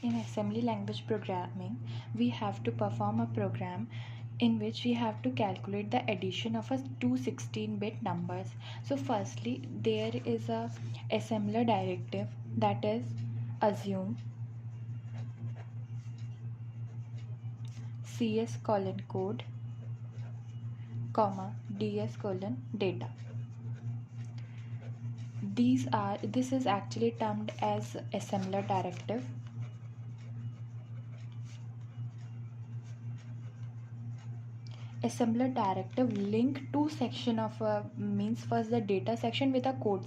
In assembly language programming, we have to perform a program in which we have to calculate the addition of two 16-bit numbers. So firstly, there is a assembler directive, that is assume cs colon code comma ds colon data. This is actually termed as assembler directive. Assembler directive link two section of means first the data section with a code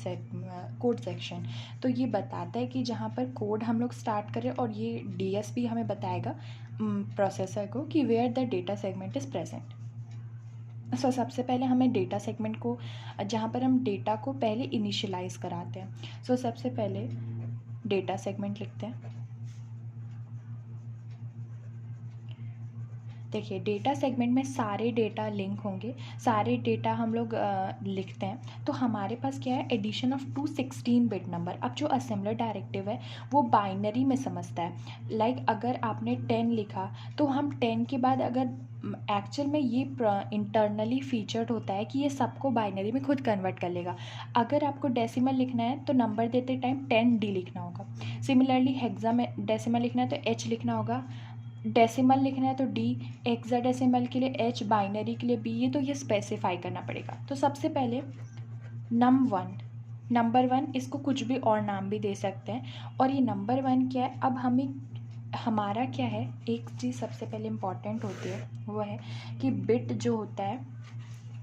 section. तो ये बताता है कि जहाँ पर code हम लोग start करें और ये DSP हमें बताएगा प्रोसेसर को कि where the data segment is present. So सबसे पहले हमें डेटा सेगमेंट को जहाँ पर हम डेटा को पहले इनिशियलाइज कराते हैं। सो सबसे पहले डेटा सेगमेंट लिखते हैं। देखिए डेटा सेगमेंट में सारे डेटा लिंक होंगे, सारे डेटा हम लोग लिखते हैं। तो हमारे पास क्या है, एडिशन ऑफ टू 16-बिट नंबर। अब जो असेंबलर डायरेक्टिव है वो बाइनरी में समझता है। लाइक अगर आपने 10 लिखा तो हम 10 के बाद अगर एक्चुअल में ये इंटरनली फीचर्ड होता है कि ये सबको बाइनरी में खुद कन्वर्ट कर लेगा। अगर आपको डेसिमल लिखना है तो नंबर देते टाइम 10D लिखना होगा। सिमिलरली हेक्सा में डेसिमल लिखना है तो H लिखना होगा, डेसिमल लिखना है तो D, हेक्साडेसिमल के लिए H, बाइनरी के लिए B। ये स्पेसिफाई करना पड़ेगा। तो सबसे पहले नंबर वन इसको कुछ भी और नाम भी दे सकते हैं। और ये नंबर 1 क्या है, अब हमारा क्या है, एक चीज़ सबसे पहले इम्पॉर्टेंट होती है वो है कि बिट जो होता है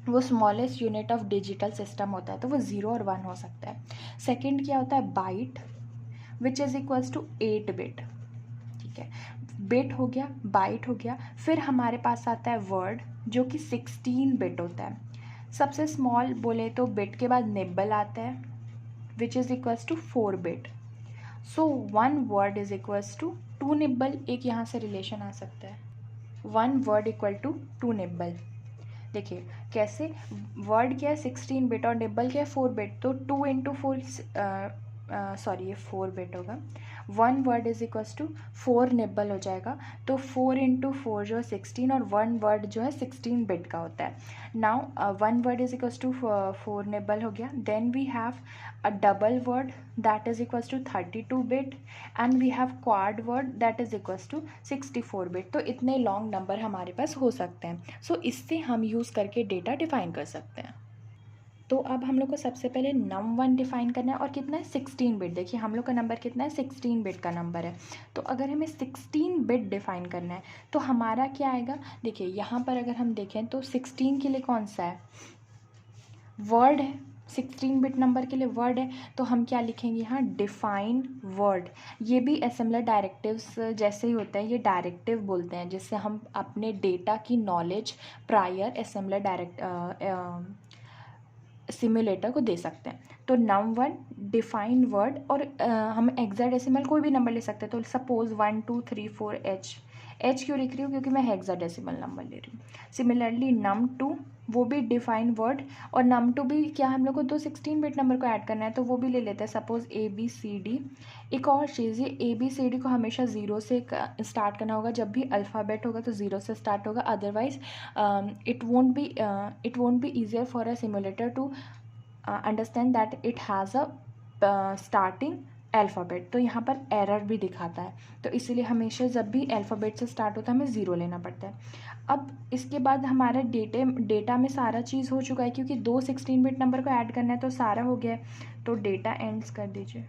वो smallest unit of digital system होता है, तो वो 0 और 1 हो सकता है। सेकंड क्या होता है, byte which is equals to 8 bit. ठीक है, बिट हो गया, बाइट हो गया। फिर हमारे पास आता है वर्ड जो कि 16 बिट होता है। सबसे स्मॉल बोले तो बिट के बाद निब्बल आता है which is equals to 4 bit. So 1 word is equals to 2 nibble. एक यहाँ से रिलेशन आ सकता है, 1 वर्ड इक्वल टू 2 निब्बल। देखिए कैसे, वर्ड क्या है 16 बिट और निब्बल क्या है 4 बिट, तो 2 इंटू 4 सॉरी ये 4 बिट होगा। 1 word is equals to 4 nibble हो जाएगा। तो 4 इंटू 4 जो है 16 और 1 वर्ड जो है 16 बिट का होता है। Now 1 word is equals to 4 nibble हो गया। Then we have a double word that is equals to 32 bit and we have quad word that is equals to 64 bit. तो इतने लॉन्ग नंबर हमारे पास हो सकते हैं। सो इससे हम यूज़ करके डेटा डिफाइन कर सकते हैं। तो अब हम लोग को सबसे पहले num1 डिफ़ाइन करना है और कितना है 16 बिट। देखिए हम लोग का नंबर कितना है 16 बिट का नंबर है। तो अगर हमें 16 बिट डिफ़ाइन करना है तो हमारा क्या आएगा, देखिए यहाँ पर अगर हम देखें तो 16 के लिए कौन सा है, वर्ड है। 16 बिट नंबर के लिए वर्ड है, तो हम क्या लिखेंगे यहाँ, डिफाइन वर्ड। ये भी असेंबलर डायरेक्टिव्स जैसे ही होता है, ये डायरेक्टिव बोलते हैं जिससे हम अपने डेटा की नॉलेज प्रायर असेंबलर सिम्युलेटर को दे सकते हैं। तो num1 डिफाइन वर्ड और हम हेक्साडेसिमल कोई भी नंबर ले सकते हैं। तो सपोज 1 2 3 4 H क्यों लिख रही हूँ, क्योंकि मैं हेक्साडेसिमल नंबर ले रही हूँ। सिमिलरली num2 वो भी डिफाइन वर्ड और num2 भी क्या, हम लोग को दो 16 बिट नंबर को ऐड करना है तो वो भी ले लेते हैं। Suppose ABCD। एक और चीज़, ये ABCD को हमेशा 0 से स्टार्ट करना होगा। जब भी अल्फ़ाबेट होगा तो 0 से स्टार्ट होगा, otherwise it won't be easier for a simulator to understand that it has a starting alphabet. तो यहाँ पर एरर भी दिखाता है, तो इसीलिए हमेशा जब भी अल्फ़ाबेट से स्टार्ट होता है हमें 0 लेना पड़ता है। अब इसके बाद हमारा डेटा में सारा चीज़ हो चुका है, क्योंकि दो 16 बिट नंबर को ऐड करना है तो सारा हो गया है। तो डेटा एंड्स कर दीजिए।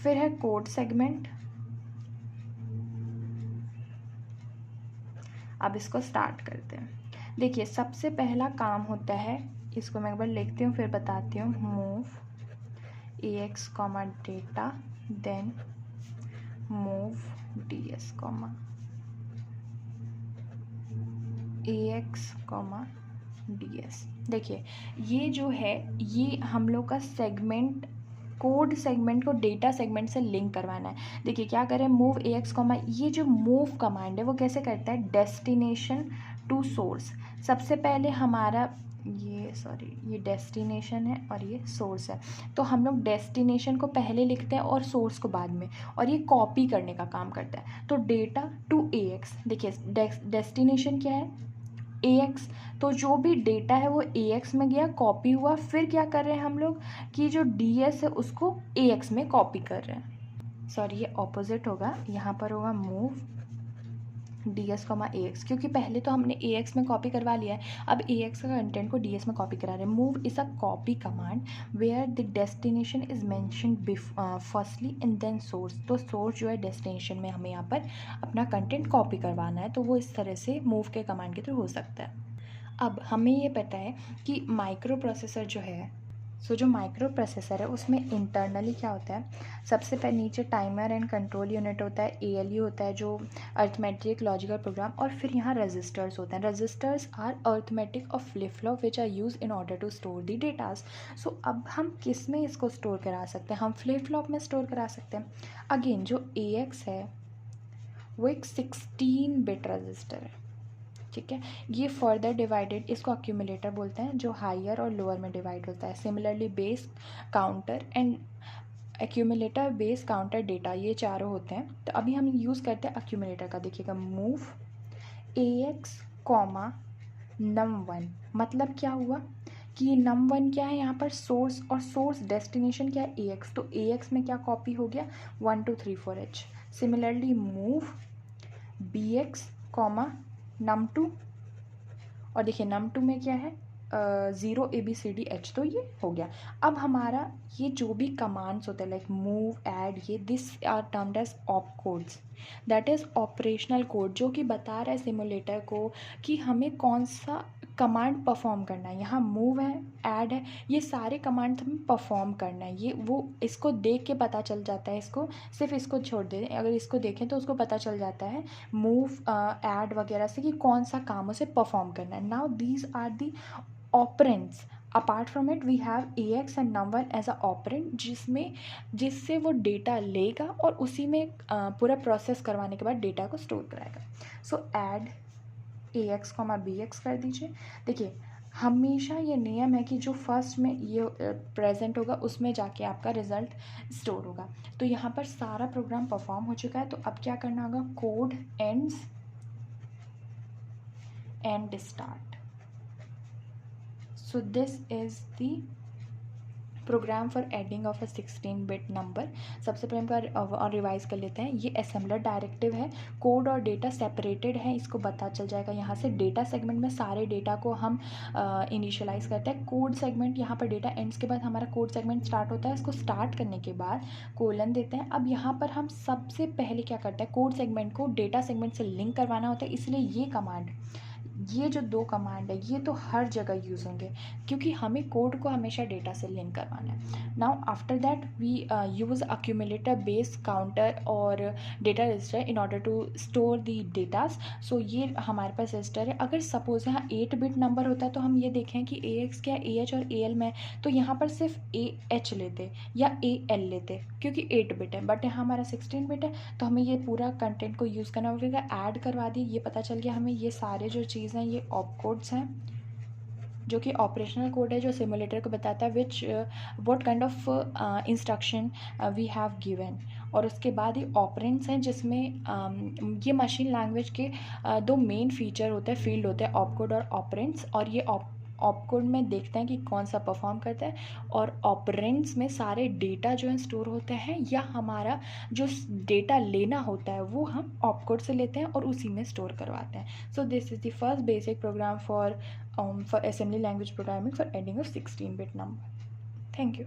फिर है कोड सेगमेंट। अब इसको स्टार्ट करते हैं। देखिए सबसे पहला काम होता है, इसको मैं एक बार लिखती हूँ फिर बताती हूँ। Move AX comma data then move DS comma AX comma DS। देखिए ये जो है ये हम लोग का सेगमेंट, कोड सेगमेंट को डेटा सेगमेंट से लिंक करवाना है। देखिए क्या करें, मूव AX कॉमा, ये जो मूव कमांड है वो कैसे करता है, डेस्टिनेशन टू सोर्स। सबसे पहले हमारा ये डेस्टिनेशन है और ये सोर्स है। तो हम लोग डेस्टिनेशन को पहले लिखते हैं और सोर्स को बाद में, और ये कॉपी करने का काम करता है। तो डेटा टू AX, देखिए डेस्टिनेशन क्या है, AX, तो जो भी डेटा है वो AX में गया, कॉपी हुआ, फिर क्या कर रहे हैं हम लोग कि जो DS है उसको AX में कॉपी कर रहे हैं। सॉरी, ये ऑपोजिट होगा, यहाँ पर होगा मूव DS, AX, क्योंकि पहले तो हमने AX में कॉपी करवा लिया है, अब AX का कंटेंट को DS में कॉपी करा रहे हैं। Move is a copy command where the destination is mentioned firstly and then source. तो सोर्स जो है डेस्टिनेशन में हमें यहाँ पर अपना कंटेंट कॉपी करवाना है, तो वो इस तरह से मूव के कमांड के थ्रू हो सकता है। अब हमें ये पता है कि माइक्रो प्रोसेसर जो है, जो माइक्रो प्रोसेसर है उसमें इंटरनली क्या होता है, सबसे पहले नीचे टाइमर एंड कंट्रोल यूनिट होता है, ALU होता है जो अर्थमेटिक लॉजिकल प्रोग्राम, और फिर यहाँ रजिस्टर्स होते हैं। रजिस्टर्स आर अर्थमेटिक और flip flop which are use in order to store the datas. So अब हम किस में इसको स्टोर करा सकते हैं, हम फ्लिप फ्लॉप में स्टोर करा सकते हैं। अगेन जो AX है वो एक 16 बिट रजिस्टर है, ठीक है। ये फर्दर डिवाइडेड, इसको अक्यूमुलेटर बोलते हैं, जो हायर और लोअर में डिवाइड होता है। Similarly base, counter and accumulator, base, counter, data, ये चारों होते हैं। तो अभी हम यूज़ करते हैं अक्यूमुलेटर का। देखिएगा, मूव AX, num1, मतलब क्या हुआ कि num1 क्या है यहाँ पर, सोर्स, और सोर्स डेस्टिनेशन क्या है, AX, तो AX में क्या कॉपी हो गया, 1 2 3 4 H। Similarly move BX, num2, और देखिए num2 में क्या है, 0 ABCDH, तो ये हो गया। अब हमारा ये जो भी कमांड्स होते हैं लाइक मूव, ऐड, ये this are termed as op codes, that is operational code, जो कि बता रहा है सिमुलेटर को कि हमें कौन सा कमांड परफॉर्म करना है। यहाँ मूव है, ऐड है, ये सारे कमांड हमें परफॉर्म करना है। ये वो इसको देख के पता चल जाता है, इसको सिर्फ इसको छोड़ दें, अगर इसको देखें तो उसको पता चल जाता है मूव, ऐड वगैरह से कि कौन सा काम उसे परफॉर्म करना है। Now these are the operands. Apart from it we have AX and num1 as a operand, जिससे वो डेटा लेगा और उसी में पूरा प्रोसेस करवाने के बाद डेटा को स्टोर कराएगा। सो ऐड AX, BX कर दीजिए। देखिए, हमेशा ये नियम है कि जो फर्स्ट में ये प्रेजेंट होगा उसमें जाके आपका रिजल्ट स्टोर होगा। तो यहाँ पर सारा प्रोग्राम परफॉर्म हो चुका है। तो अब क्या करना होगा, code ends and start. So this is the program for adding of a 16 bit number. सबसे पहले और रिवाइज कर लेते हैं। ये असेंबलर डायरेक्टिव है, कोड और डेटा सेपरेटेड है, इसको पता चल जाएगा यहाँ से। डेटा सेगमेंट में सारे डेटा को हम इनिशियलाइज करते हैं। कोड सेगमेंट, यहाँ पर डेटा एंड्स के बाद हमारा कोड सेगमेंट स्टार्ट होता है। इसको स्टार्ट करने के बाद कोलन देते हैं। अब यहाँ पर हम सबसे पहले क्या करते हैं, कोड सेगमेंट को डेटा सेगमेंट से लिंक करवाना होता है, इसलिए ये कमांड, ये जो दो कमांड है ये तो हर जगह यूज़ होंगे, क्योंकि हमें कोड को हमेशा डेटा से लिंक करवाना है। Now after that we use accumulator, base, counter और data register in order to store the datas. So ये हमारे पास रजिस्टर है। अगर सपोज यहाँ 8 बिट नंबर होता है तो हम ये देखें कि AX क्या AH और AL में, तो यहाँ पर सिर्फ AH लेते या AL लेते क्योंकि 8 बिट है, बट यहाँ हमारा 16 बिट है, तो हमें ये पूरा कंटेंट को यूज़ करना होगा। ऐड करवा दी, ये पता चल गया हमें ये सारे जो चीज़ हैं ये ऑप कोड्स हैं, जो कि ऑपरेशनल कोड है जो सिमुलेटर को बताता है which what kind of instruction we have given. और उसके बाद ये ऑपरेंड्स हैं, जिसमें ये मशीन लैंग्वेज के दो मेन फीचर होते हैं, फील्ड होते हैं, ऑपकोड और ऑपरेंड्स। और ये ऑपकोड में देखते हैं कि कौन सा परफॉर्म करता है, और ऑपरेंड्स में सारे डेटा जो है स्टोर होते हैं, या हमारा जो डेटा लेना होता है वो हम ऑपकोड से लेते हैं और उसी में स्टोर करवाते हैं। So this is the first basic programme for assembly language programming for adding of 16-bit number. Thank you.